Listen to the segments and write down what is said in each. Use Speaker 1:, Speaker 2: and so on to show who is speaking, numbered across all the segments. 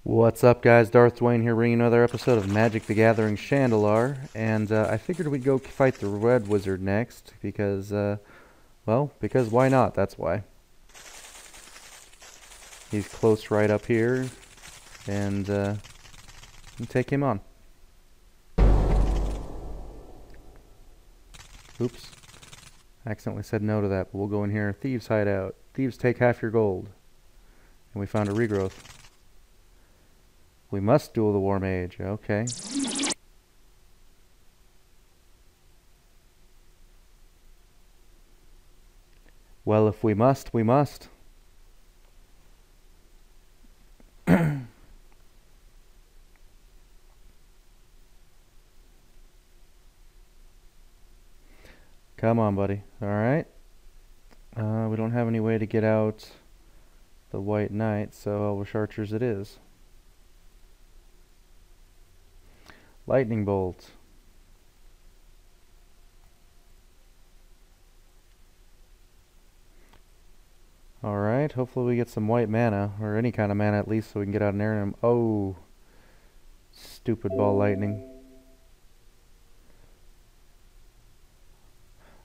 Speaker 1: What's up, guys? Darth Dwayne here, bringing another episode of Magic The Gathering Shandalar, and I figured we'd go fight the Red Wizard next, because, because why not? That's why. He's close right up here, and take him on. Oops. I accidentally said no to that, but we'll go in here. Thieves hideout. Thieves take half your gold. And we found a regrowth. We must duel the War Mage. Okay. Well, if we must, we must. Come on, buddy. Alright. We don't have any way to get out the White Knight, so Elvish Archers it is. Lightning Bolt. Alright, hopefully we get some white mana, or any kind of mana at least, so we can get out an Airnum. Oh, stupid ball lightning.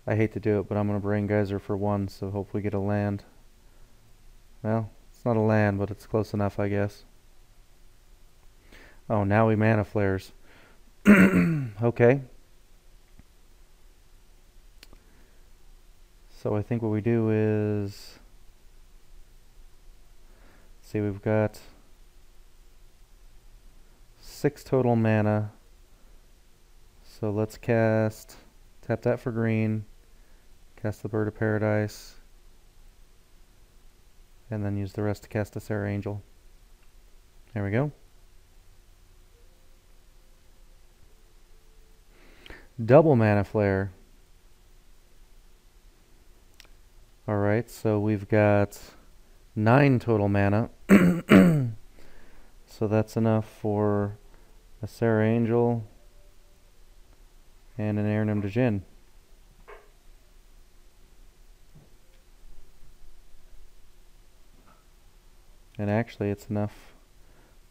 Speaker 1: I hate to do it, but I'm going to Brain Geyser for one, so hopefully get a land. Well, it's not a land, but it's close enough, I guess. Oh, now he Mana Flares. Okay. So I think what we do is... see, we've got 6 total mana. So let's cast... tap that for green. Cast the Bird of Paradise. And then use the rest to cast a Serra Angel. There we go. Double Mana Flare. Alright, so we've got 9 total mana. So that's enough for a Serra Angel and an Airnum de Djinn. And actually it's enough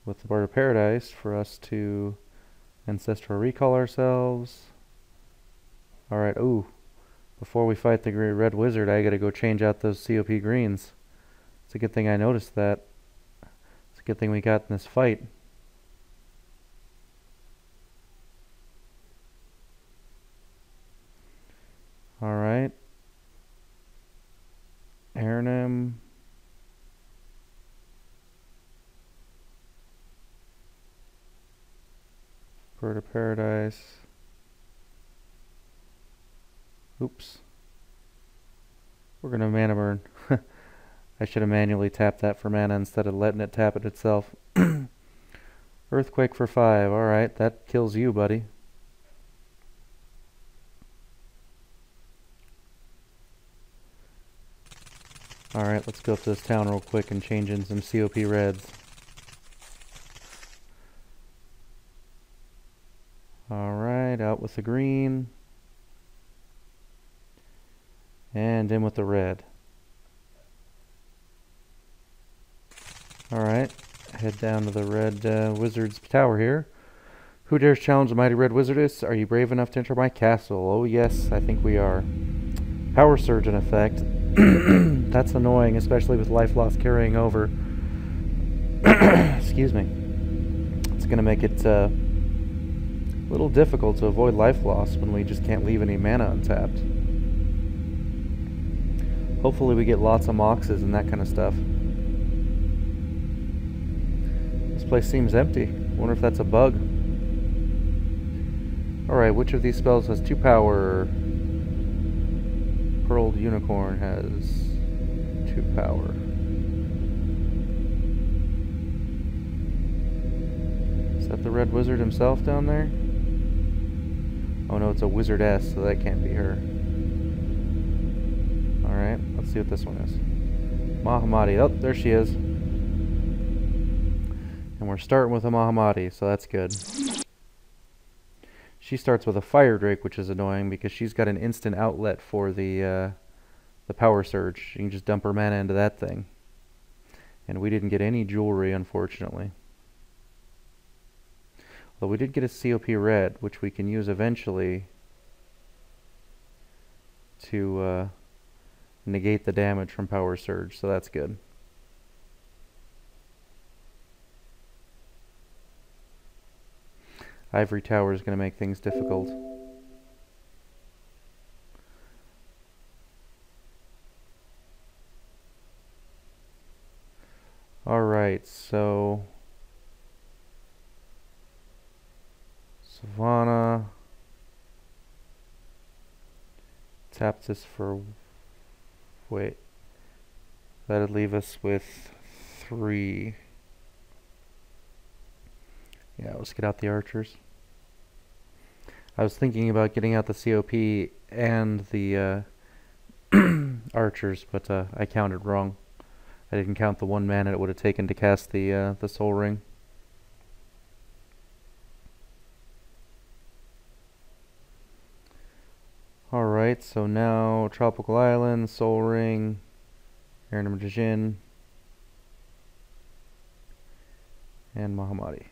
Speaker 1: with the Bird of Paradise for us to Ancestral Recall ourselves. Alright, ooh. Before we fight the Red Wizard, I gotta go change out those COP greens. It's a good thing I noticed that. It's a good thing we got in this fight. Alright. Airnum. Bird of Paradise. Oops. We're gonna mana burn. I should have manually tapped that for mana instead of letting it tap it itself. Earthquake for 5. Alright, that kills you, buddy. Alright, let's go up to this town real quick and change in some COP reds. Alright, out with the green. And in with the red. Alright, head down to the Red Wizard's tower here. Who dares challenge the mighty Red Wizardess? Are you brave enough to enter my castle? Oh yes, I think we are. Power Surge in effect. That's annoying, especially with life loss carrying over. Excuse me. It's going to make it a little difficult to avoid life loss when we just can't leave any mana untapped. Hopefully we get lots of Moxes and that kind of stuff. This place seems empty. Wonder if that's a bug. Alright, which of these spells has 2 power? Pearled Unicorn has 2 power. Is that the Red Wizard himself down there? Oh no, it's a Wizardess, so that can't be her. Alright, let's see what this one is. Mahamati. Oh, there she is. And we're starting with a Mahamati, so that's good. She starts with a Fire Drake, which is annoying because she's got an instant outlet for the Power Surge. You can just dump her mana into that thing. And we didn't get any jewelry, unfortunately. But we did get a COP red, which we can use eventually to negate the damage from Power Surge, so that's good. Ivory Tower is going to make things difficult. Alright, so Savannah. Tap this for... Wait. That'd leave us with 3. Yeah, let's get out the archers. I was thinking about getting out the COP and the archers, but I counted wrong. I didn't count the 1 mana it would have taken to cast the Soul Ring. Alright, so now Tropical Island, Soul Ring, Erina Jin, and Mahamadi.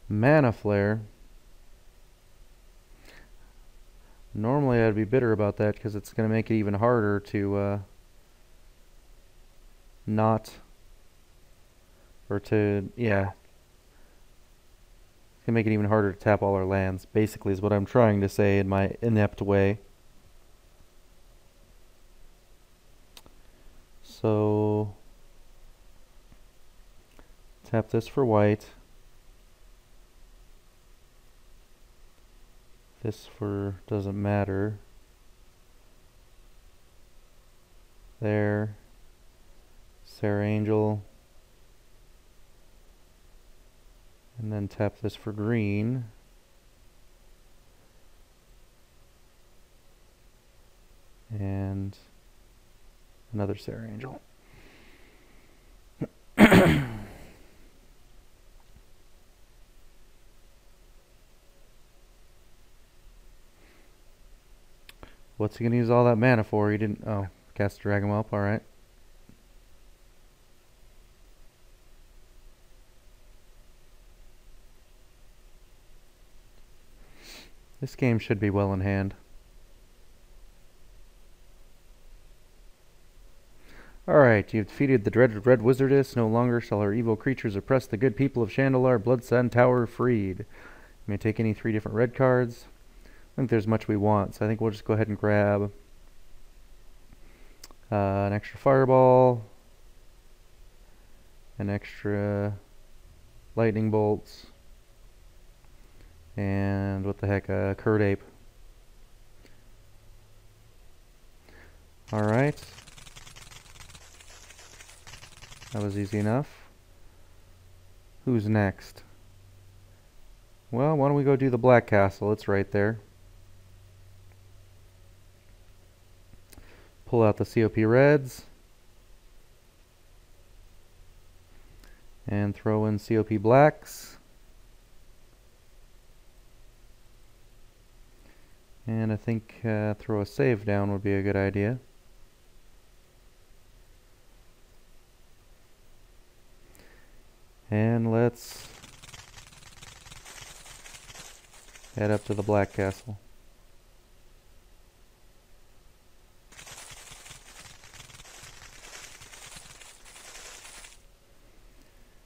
Speaker 1: Mana Flare. Normally I'd be bitter about that because it's going to make it even harder to yeah. It's going to make it even harder to tap all our lands, basically is what I'm trying to say in my inept way. So, tap this for white. This for doesn't matter. There. Sarah Angel. And then tap this for green. And another Sarah Angel. What's he gonna use all that mana for? He didn't... Oh, cast Dragon Whelp, alright. This game should be well in hand. Alright, you've defeated the dreaded Red Wizardess. No longer shall her evil creatures oppress the good people of Shandalar. Bloodsun Tower freed. You may take any 3 different red cards. I think there's much we want, so I think we'll just go ahead and grab an extra Fireball, an extra Lightning Bolts, and what the heck, a Curd Ape. Alright. That was easy enough. Who's next? Well, why don't we go do the Black Castle? It's right there. Pull out the COP Reds. And throw in COP Blacks. And I think throw a save down would be a good idea. And let's head up to the Black Castle.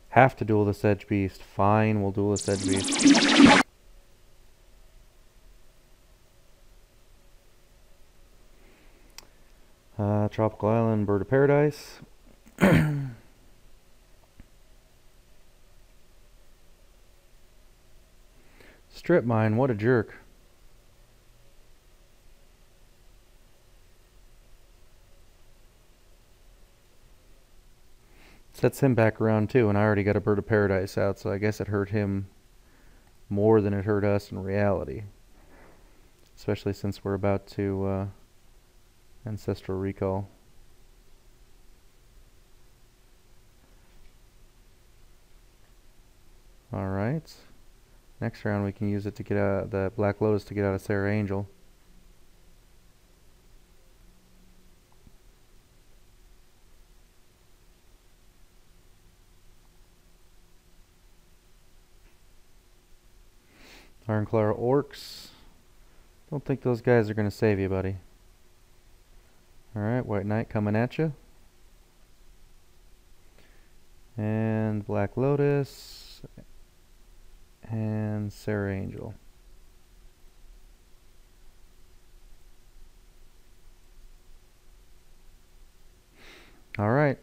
Speaker 1: Have to duel the Sedge Beast. Fine, we'll duel the Sedge Beast. Tropical Island, Bird of Paradise. Strip Mine, what a jerk. Sets him back around too, and I already got a Bird of Paradise out, so I guess it hurt him more than it hurt us in reality. Especially since we're about to Ancestral Recall. Alright. Next round we can use it to get out the Black Lotus to get out of Sarah Angel. Ironclaw orcs. Don't think those guys are going to save you, buddy. Alright, White Knight coming at you. And Black Lotus. And Sarah Angel. Alright.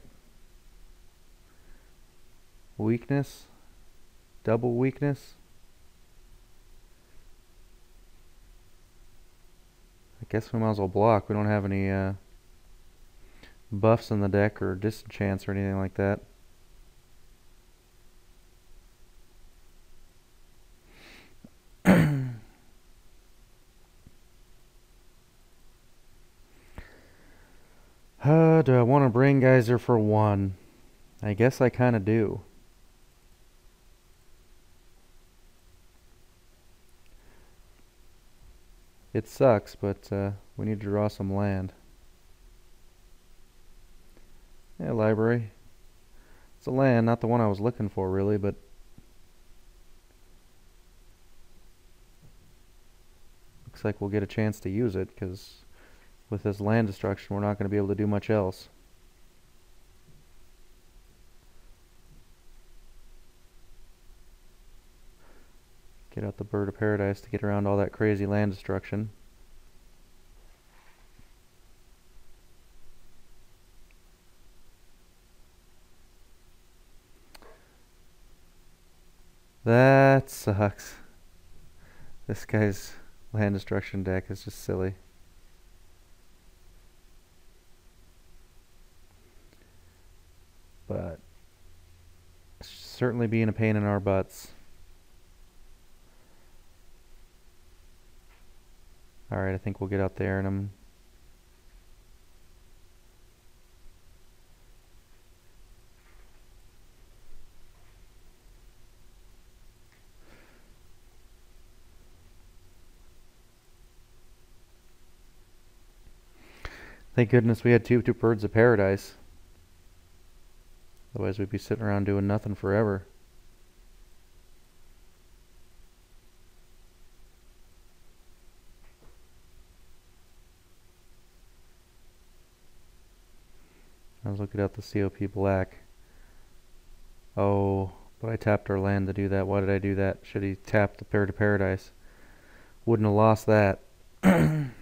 Speaker 1: Weakness. Double weakness. I guess we might as well block. We don't have any buffs in the deck or disenchants or anything like that. Do I want to bring Geyser for 1? I guess I kind of do. It sucks, but we need to draw some land. Yeah, library. It's a land, not the one I was looking for really, but looks like we'll get a chance to use it, because with this land destruction we're not going to be able to do much else. Get out the Bird of Paradise to get around all that crazy land destruction. That sucks. This guy's land destruction deck is just silly. But certainly being a pain in our butts. Alright, I think we'll get out there and I'm thank goodness we had two Birds of Paradise. Otherwise we'd be sitting around doing nothing forever. I was looking at the COP Black. Oh, but I tapped our land to do that. Why did I do that? Should he tap the Bird of Paradise? Wouldn't have lost that. It's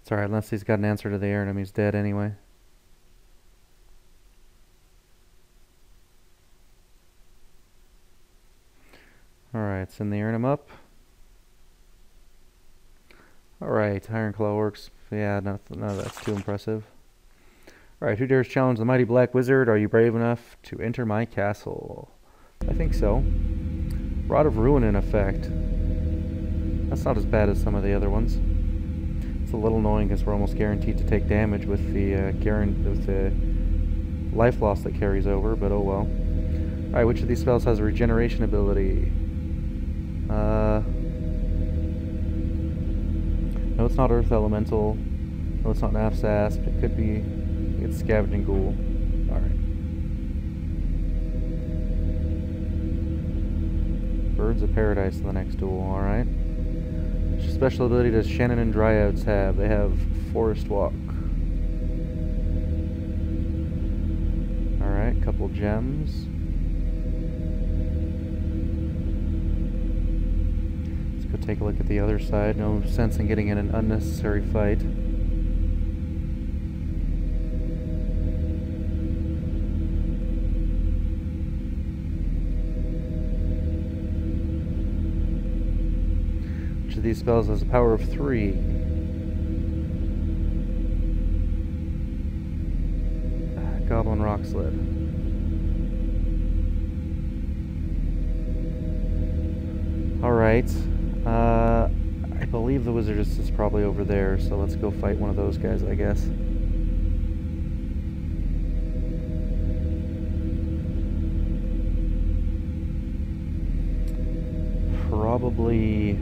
Speaker 1: alright, unless he's got an answer to the Air Enemy, he's dead anyway. Alright, send the Air Enemy up. Alright, Ironclaw works. Yeah, none of that's too impressive. Alright, who dares challenge the mighty Black Wizard? Are you brave enough to enter my castle? I think so. Rod of Ruin in effect. That's not as bad as some of the other ones. It's a little annoying because we're almost guaranteed to take damage with the life loss that carries over, but oh well. Alright, which of these spells has a regeneration ability? No, it's not Earth Elemental. No, it's not Nafsasp. It could be... It's Scavenging Ghoul. Alright. Birds of Paradise in the next duel, alright. Which special ability does Shannon and Dryads have? They have Forest Walk. Alright, couple gems. Let's go take a look at the other side. No sense in getting in an unnecessary fight. Of these spells has a power of 3. Goblin Rock Sled. Alright. I believe the Wizardess is probably over there, so let's go fight one of those guys, I guess. Probably...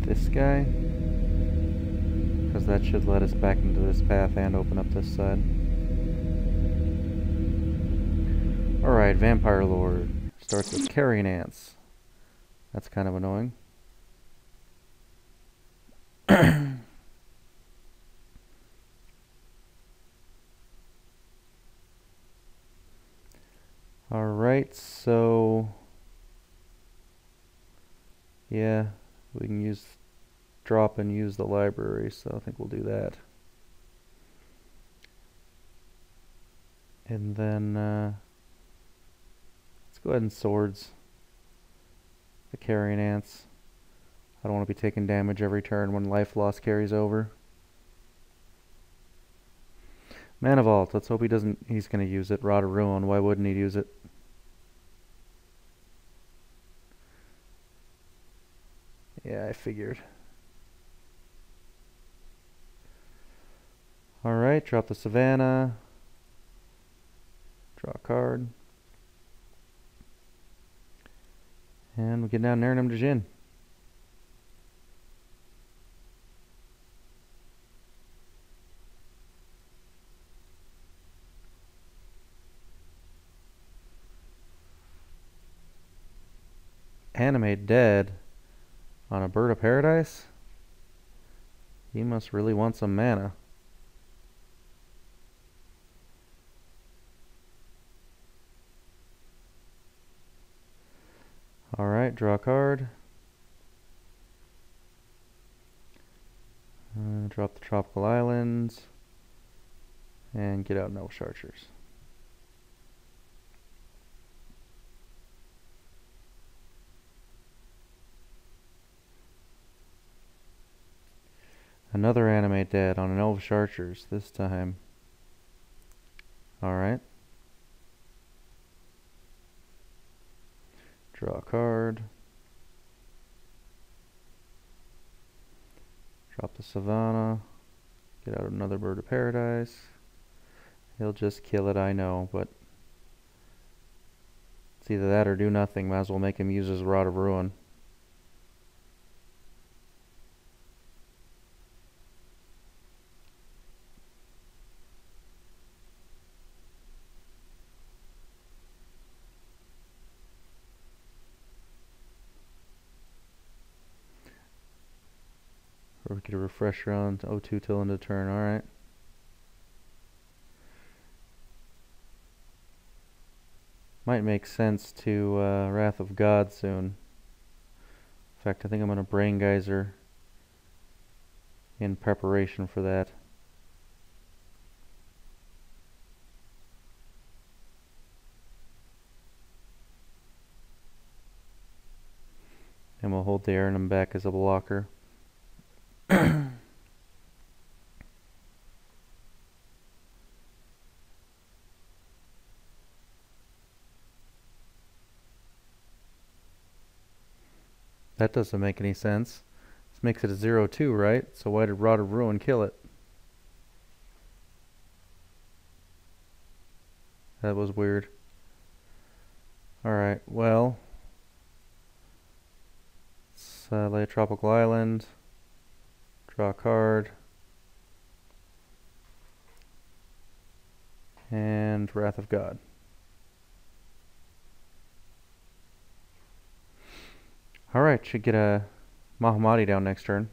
Speaker 1: this guy, because that should let us back into this path and open up this side. Alright, Vampire Lord. Starts with Carrion Ants. That's kind of annoying. Alright, so... yeah, we can drop and use the library, so I think we'll do that. And then, let's go ahead and swords the Carrion Ants. I don't want to be taking damage every turn when life loss carries over. Mana Vault, let's hope he doesn't, he's going to use it. Rod of Ruin, why wouldn't he use it? Yeah, I figured. Alright, drop the Savannah. Draw a card. And we get down Narinum to Jin. Animate Dead on a Bird of Paradise? He must really want some mana. Alright, draw a card. Drop the Tropical Islands. And get out no Chargers. Another Animate Dead on an Elf Chargers this time. Alright. Draw a card. Drop the Savannah. Get out another Bird of Paradise. He'll just kill it, I know, but it's either that or do nothing. Might as well make him use his Rod of Ruin. Or we get a refresher on 0-2 till end of turn. Alright. Might make sense to Wrath of God soon. In fact, I think I'm going to Brain Geyser in preparation for that. And we'll hold the Aranum back as a blocker. That doesn't make any sense. This makes it a 0-2, right? So why did Rod of Ruin kill it? That was weird. Alright, well. Let's lay a Tropical Island. Draw a card. And Wrath of God. Alright, should get a Mahamati down next turn.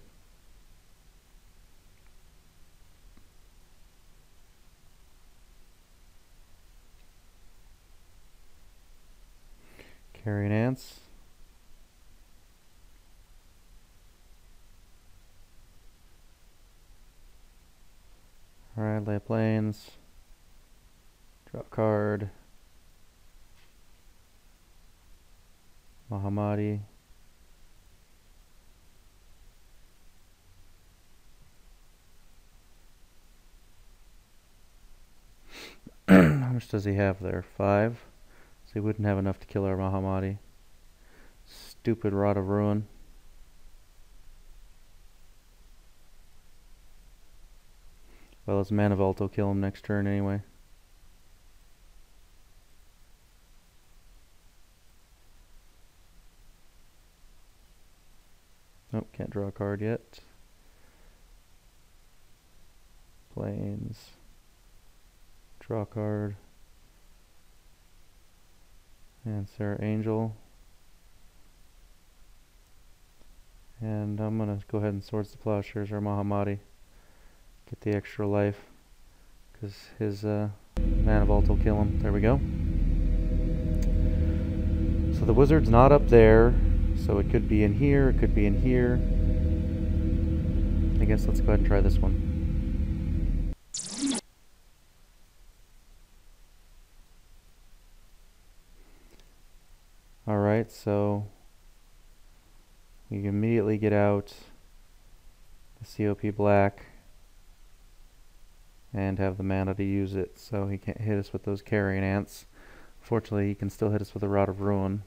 Speaker 1: Carrion Ants. Alright, lay plains. Draw a card. Mahamati. How much does he have there? 5. So he wouldn't have enough to kill our Mahamati. Stupid Rod of Ruin. Well, his Mana Vault will kill him next turn anyway. Nope, can't draw a card yet. Plains. Draw a card. And Sarah Angel. And I'm going to go ahead and Swords to Plowshares or Mahamati. Get the extra life. Because his Mana Vault will kill him. There we go. So the wizard's not up there. So it could be in here, it could be in here. I guess let's go ahead and try this one. Alright, so we can immediately get out the COP Black and have the mana to use it, so he can't hit us with those carrion ants. Fortunately, he can still hit us with a Rod of Ruin.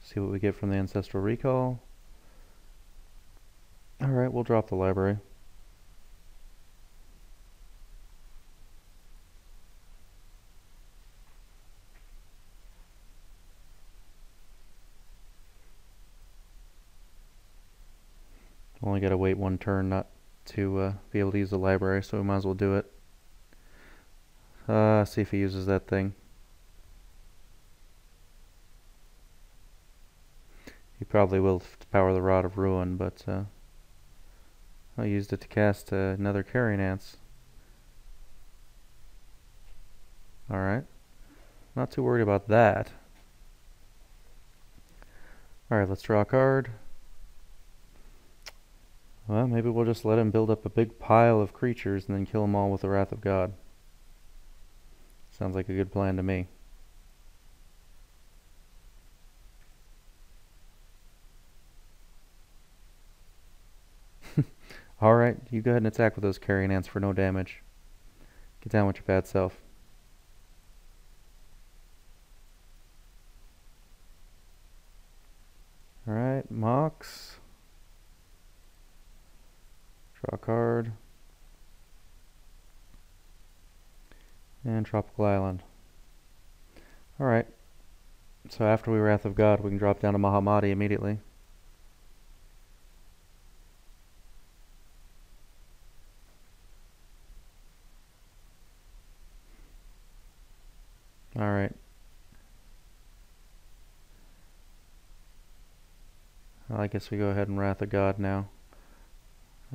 Speaker 1: See what we get from the Ancestral Recall. Alright, we'll drop the library. Only gotta wait one turn not to be able to use the library, so we might as well do it. See if he uses that thing. He probably will to power the Rod of Ruin, but I used it to cast another Carrion Ants. Alright. Not too worried about that. Alright, let's draw a card. Well, maybe we'll just let him build up a big pile of creatures and then kill them all with the Wrath of God. Sounds like a good plan to me. Alright, you go ahead and attack with those Carrion Ants for no damage. Get down with your bad self. Alright, Mox. Draw a card. And Tropical Island. Alright. So after we Wrath of God, we can drop down to Mahamati immediately. Alright. Well, I guess we go ahead and Wrath of God now.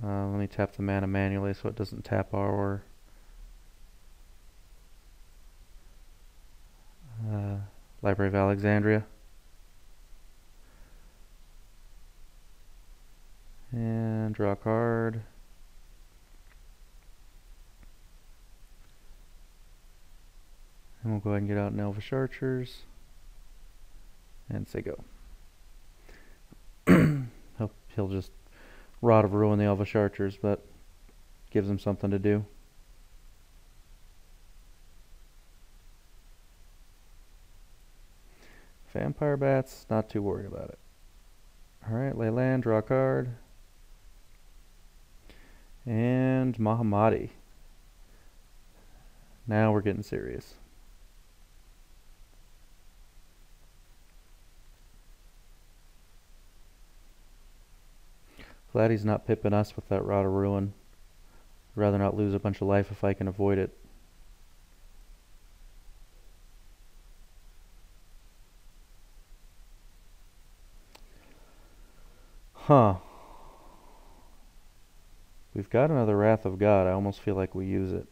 Speaker 1: Let me tap the mana manually so it doesn't tap our Library of Alexandria. And draw a card. And we'll go ahead and get out an Elvish Archers. And say go. He'll just Rod of Ruin the Elvish Archers, but gives him something to do. Vampire Bats, not too worried about it. Alright, lay land, draw a card. And Mahamati. Now we're getting serious. Glad he's not pipping us with that Rod of Ruin. I'd rather not lose a bunch of life if I can avoid it. Huh. We've got another Wrath of God. I almost feel like we use it.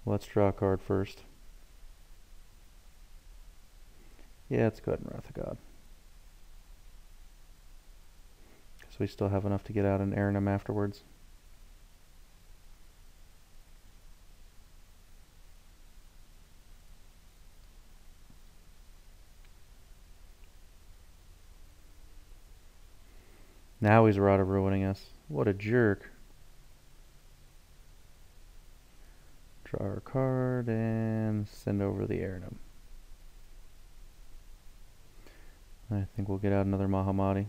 Speaker 1: Let's draw a card first. Yeah, let's go ahead and Wrath of God. Because we still have enough to get out an Arnhem afterwards. Now he's Rod of Ruining us. What a jerk. Draw our card and send over the Arnhem. I think we'll get out another Mahamati.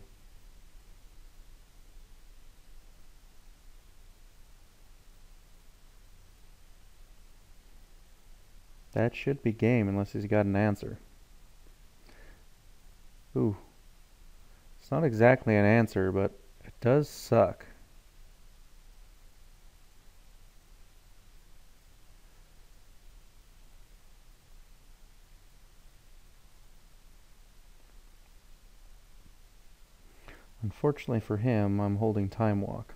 Speaker 1: That should be game unless he's got an answer. Ooh. It's not exactly an answer, but it does suck. Unfortunately for him, I'm holding Time Walk.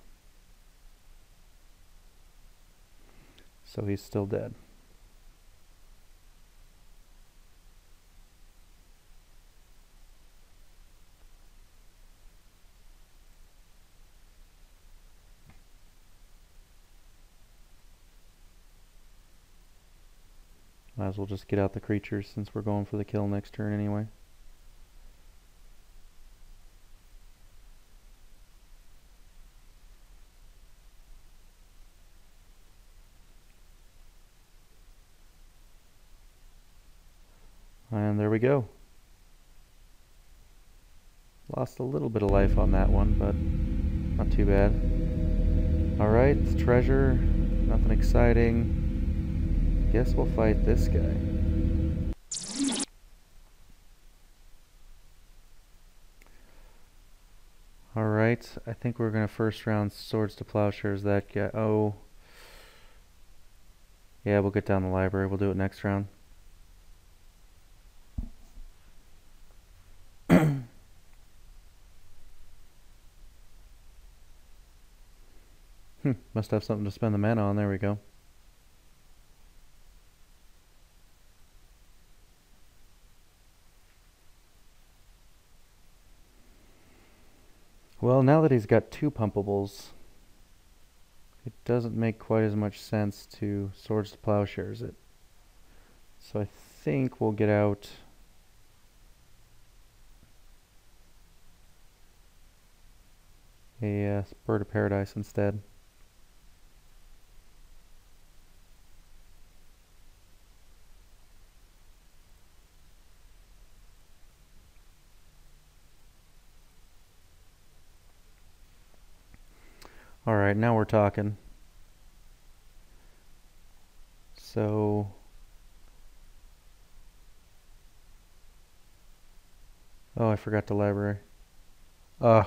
Speaker 1: So he's still dead. Might as well just get out the creatures since we're going for the kill next turn anyway. And there we go. Lost a little bit of life on that one, but not too bad. Alright, treasure. Nothing exciting. Guess we'll fight this guy. Alright, I think we're going to first round Swords to Plowshares that guy. Oh. Yeah, we'll get down the library. We'll do it next round. Must have something to spend the mana on. There we go. Well, now that he's got two pumpables, it doesn't make quite as much sense to Swords to Plowshares it. So I think we'll get out a Bird of Paradise instead. Alright, now we're talking. So oh, I forgot the library. Ugh.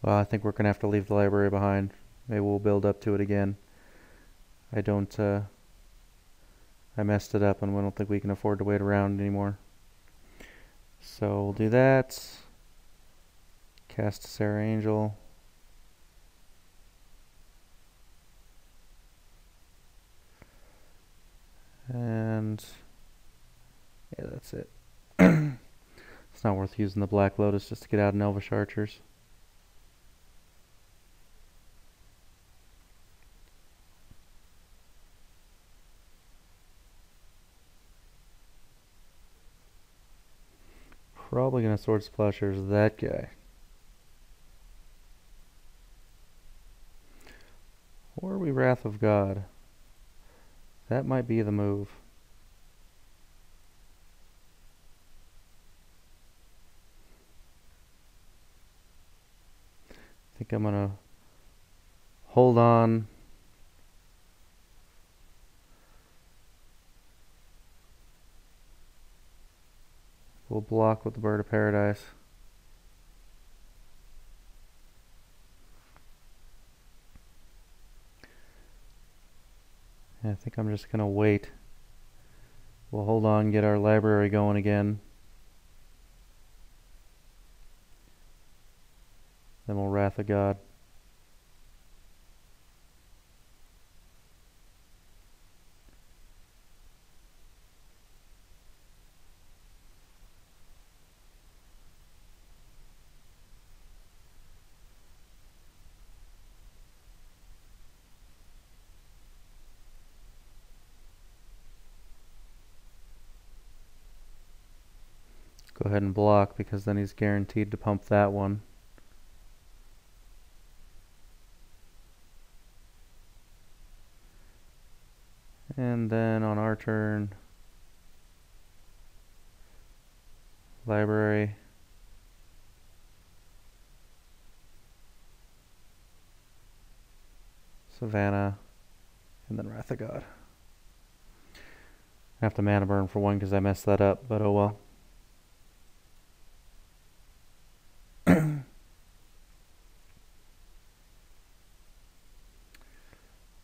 Speaker 1: Well, I think we're gonna have to leave the library behind. Maybe we'll build up to it again. I messed it up and I don't think we can afford to wait around anymore. So we'll do that. Cast Sarah Angel. And yeah, that's it. It's not worth using the Black Lotus just to get out an Elvish Archers. Probably gonna Swords to Plowshares that guy. Or we Wrath of God. That might be the move. I think I'm gonna hold on. We'll block with the Bird of Paradise. And I think I'm just gonna wait. We'll hold on, get our library going again. Then we'll Wrath of God. Go ahead and block because then he's guaranteed to pump that one. And then on our turn, library. Savannah, and then Wrath of God. I have to mana burn for one because I messed that up, but oh well.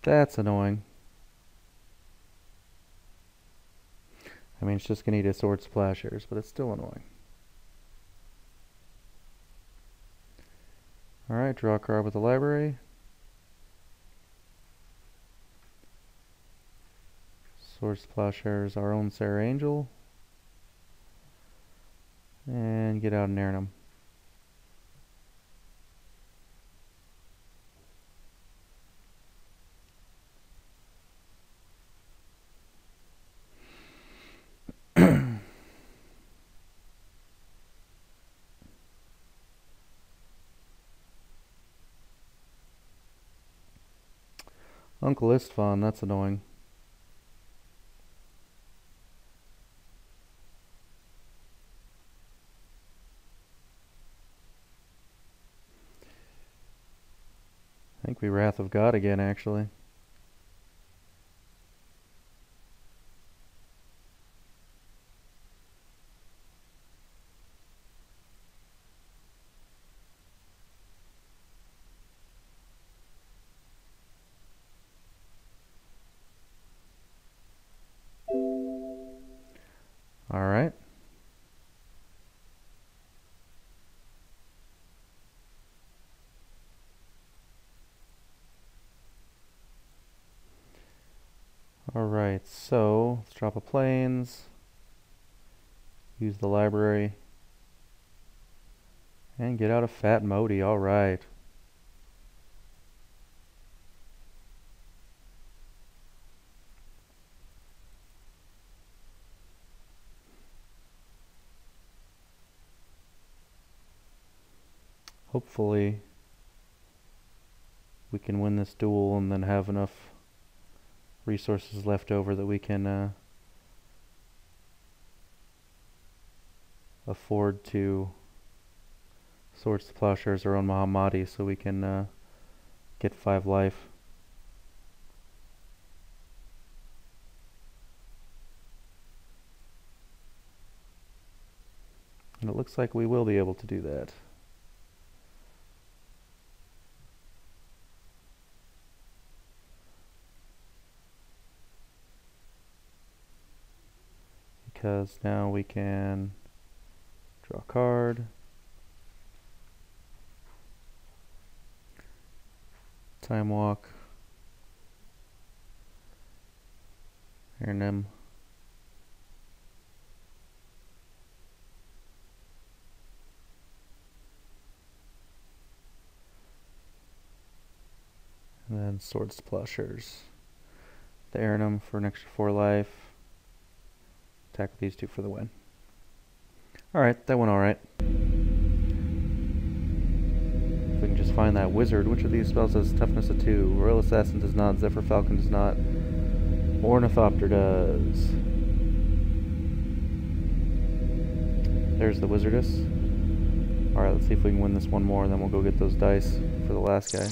Speaker 1: That's annoying. I mean, it's just going to eat a Sword Splashers, but it's still annoying. Alright, draw a card with the library. Sword Splashers, our own Sarah Angel. And get out an Aranum. Uncle Istvan, that's annoying. I think we Wrath of God again, actually. Alright. Alright, so let's drop a Plains. Use the library. And get out a Fat Modi, alright. Hopefully we can win this duel and then have enough resources left over that we can afford to Swords to Plowshares our own Mahamadi so we can get 5 life. And it looks like we will be able to do that. Because now we can draw a card, Time Walk, Aranum, and then Swords to Plowshares. The Aranum for an extra 4 life. Attack with these 2 for the win. Alright, that went alright. If we can just find that wizard. Which of these spells has toughness of 2? Royal Assassin does not, Zephyr Falcon does not, Ornithopter does. There's the Wizardess. Alright, let's see if we can win this one more, and then we'll go get those dice for the last guy.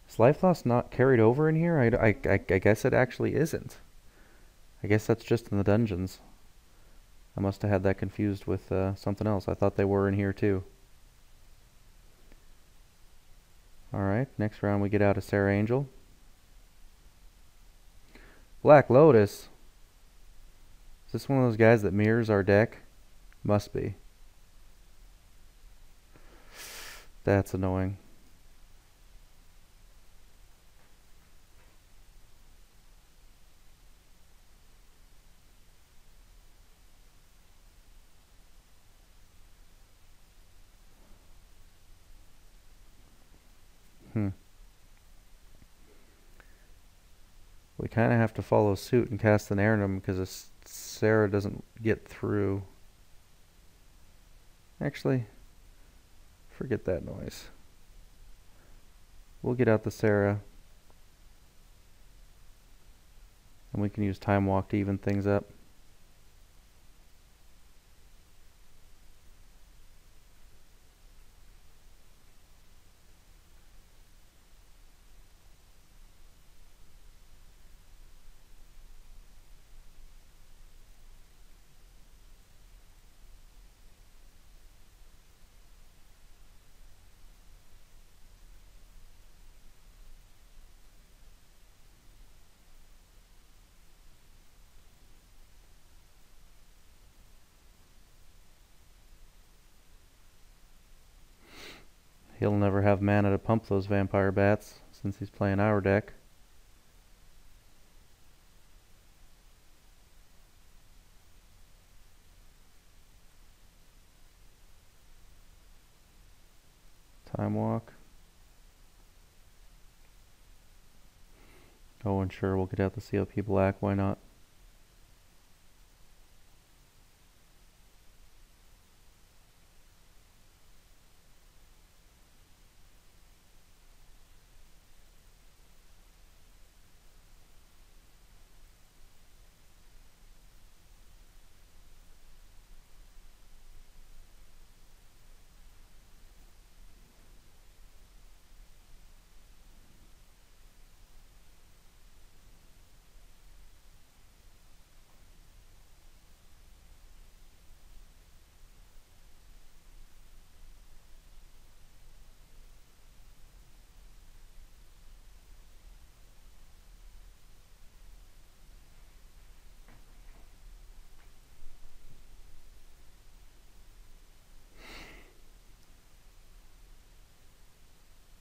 Speaker 1: Is Life Loss not carried over in here? I guess it actually isn't. I guess that's just in the dungeons. I must have had that confused with something else. I thought they were in here too. Alright, next round we get out a Sarah Angel. Black Lotus. Is this one of those guys that mirrors our deck? Must be. That's annoying. We kind of have to follow suit and cast an Aranum because Sarah doesn't get through. Actually, forget that noise. We'll get out the Sarah. And we can use Time Walk to even things up. He'll never have mana to pump those vampire bats since he's playing our deck. Time Walk. Oh, and sure, we'll get out the CLP Black, why not?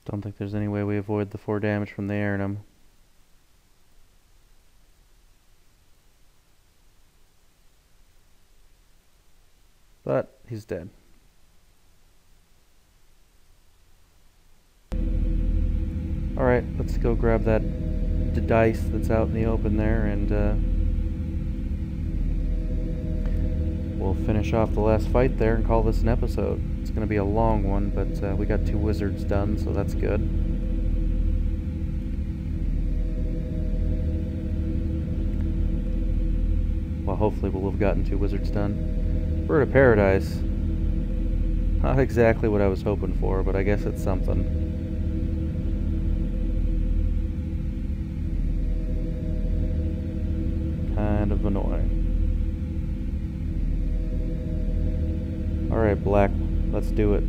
Speaker 1: Don't think there's any way we avoid the 4 damage from the Aranum. But he's dead. Alright, let's go grab that dice that's out in the open there, and we'll finish off the last fight there and call this an episode. It's going to be a long one, but we got 2 wizards done, so that's good. Well, hopefully we'll have gotten 2 wizards done. Bird of Paradise. Not exactly what I was hoping for, but I guess it's something. Kind of annoying. Alright, Black, let's do it.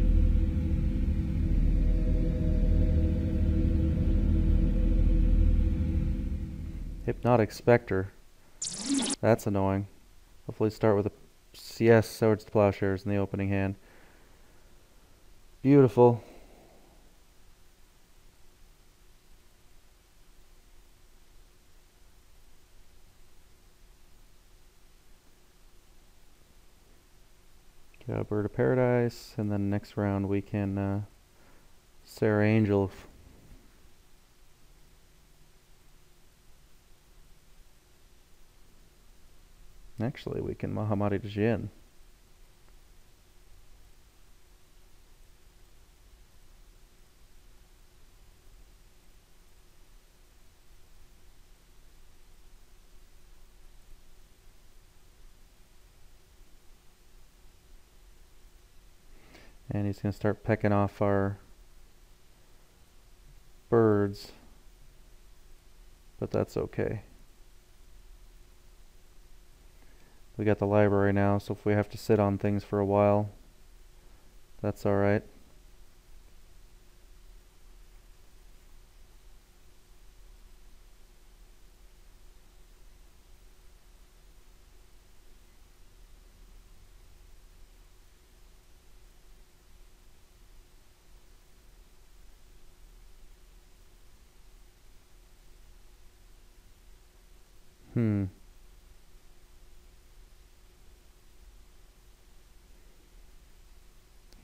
Speaker 1: Hypnotic Spectre. That's annoying. Hopefully start with a CS Swords to Plowshares in the opening hand. Beautiful. Got a Bird of Paradise, and then next round we can Sarah Angel. Actually, we can Mahamadi Djinn. And he's going to start pecking off our birds, but that's okay. We got the library now, so if we have to sit on things for a while, that's alright.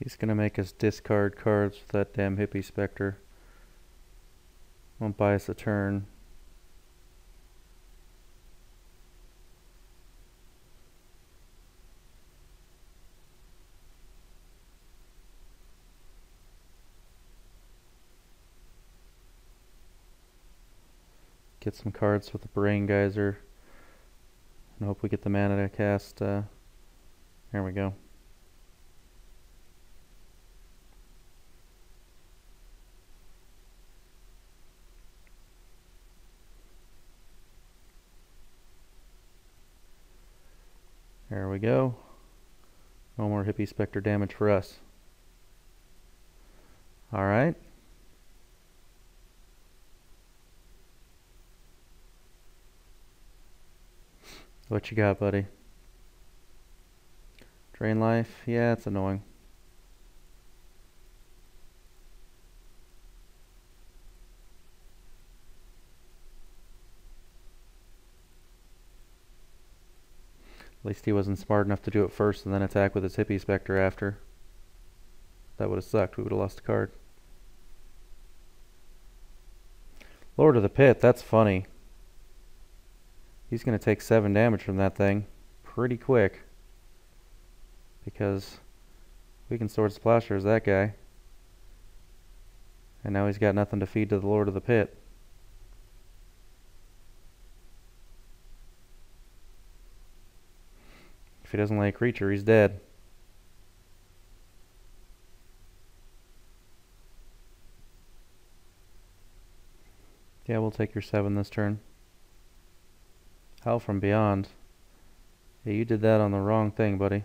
Speaker 1: He's gonna make us discard cards with that damn Hippie Spectre. Won't buy us a turn. Get some cards with the Brain Geyser. And hope we get the mana to cast. There we go. There we go. No more Hippie Spectre damage for us. Alright. What you got, buddy? Drain life? Yeah, it's annoying. At least he wasn't smart enough to do it first and then attack with his Hippie Spectre after. That would have sucked. We would have lost a card. Lord of the Pit, that's funny. He's going to take 7 damage from that thing pretty quick. Because we can Sword Splasher as that guy. And now he's got nothing to feed to the Lord of the Pit. If he doesn't lay a creature, he's dead. Yeah, we'll take your 7 this turn. Hell from Beyond. Yeah, you did that on the wrong thing, buddy.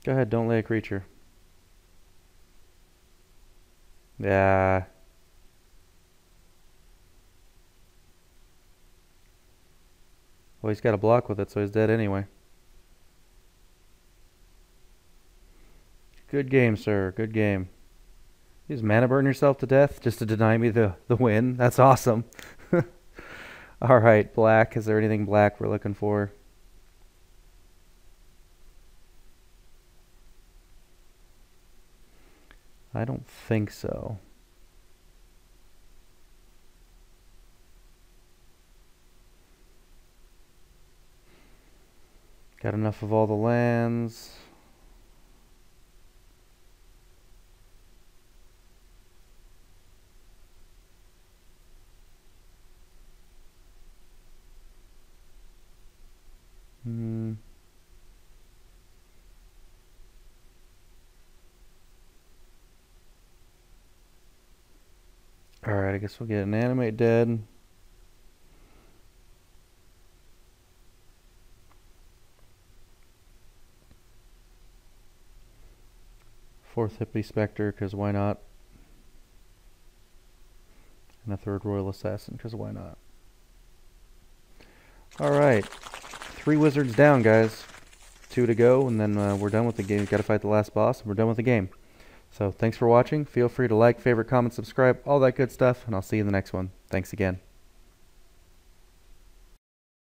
Speaker 1: Go ahead, don't lay a creature. Yeah. Well, he's got a block with it, so he's dead anyway. Good game, sir. Good game. You just mana burn yourself to death just to deny me the win? That's awesome. Alright, black. Is there anything black we're looking for? I don't think so. Got enough of all the lands. Alright, I guess we'll get an Animate Dead. Fourth Hippie Spectre, because why not? And a third Royal Assassin, because why not? Alright. 3 wizards down, guys. 2 to go, and then we're done with the game. We've got to fight the last boss, and we're done with the game. So, thanks for watching. Feel free to like, favorite, comment, subscribe, all that good stuff, and I'll see you in the next one. Thanks again.